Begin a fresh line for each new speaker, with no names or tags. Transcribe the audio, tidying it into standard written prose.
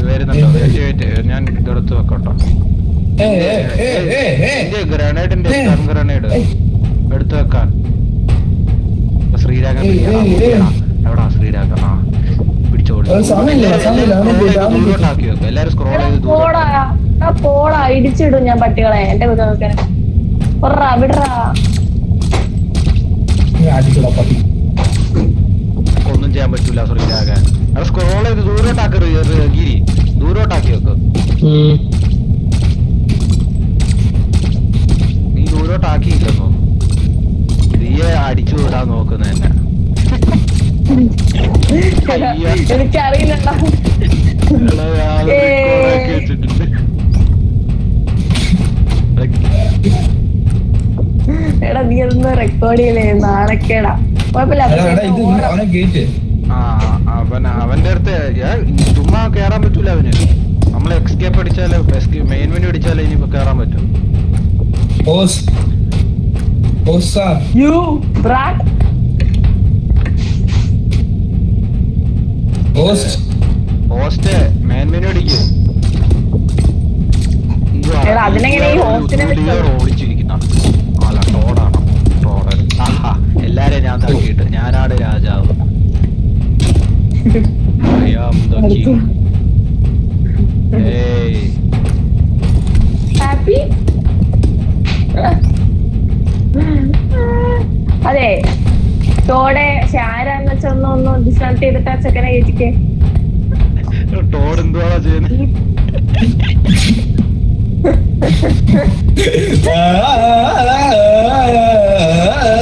വരുന്നുണ്ടോ? ഞാൻ ഇതെടുത്ത് വെക്കട്ടോ. ഗ്രനേഡിന്റെ സ്റ്റൺ ഗ്രനേഡ് എടുത്തു വെക്കാൻ. ശ്രീരാഗൻ എവിടാ ശ്രീരാഗൻ? ആ പിടിച്ചോളൂ. ദൂരോട്ടാക്കി വെക്കും. എല്ലാരും സ്ക്രോൾ ചെയ്ത്
പോടാ ഇടിച്ചിടും ഞാൻ പട്ടികളെ. എന്റെ വിടാ
ഒന്നും ചെയ്യാൻ പറ്റൂല ശ്രീരാഗൻ. സ്ക്രോൾ ചെയ്ത് ദൂരോട്ടാക്കി ഗിരി, ദൂരോട്ടാക്കി വെക്ക്. നീ ദൂരോട്ടാക്കിയില്ലെന്നോ? നീയെ അടിച്ചു വിടാൻ നോക്കുന്ന എന്നെ.
എനിക്കറിയില്ലടാ. എടാ നീ ഒന്ന് റെക്കോർഡ് ചെയ്യലേ, നാണക്കേടാ. കുഴപ്പമില്ല.
അവന്റെ അടുത്ത് ചുമ്മാ കേറാൻ പറ്റൂല അവന്. നമ്മള് എക്സ്കേപ്പ് അടിച്ചാലേ, മെയിൻ മെനു അടിച്ചാലേ ഇനിയിപ്പോ കേറാൻ പറ്റും. ഹോസ്റ്റ് മെയിൻ മെനു അടിക്കും. ഓടിച്ചിരിക്കുന്ന ആളാ. ടോഡാണോ? ടോഡ്. ആഹാ, എല്ലാരെയും ഞാൻ തട്ടിയിട്ട് ഞാനാണ് രാജാവ്.
ഹാപ്പി. അതെ ടോടെ ആരാന്ന് വെച്ചാ ഒന്ന് ഡിസ്കൗണ്ട് ചെയ്തിട്ട് ആ ചെക്കനെ കയറ്റിക്കേ.
ടോഡ് എന്തുവാ ചെയ്യുന്നത്?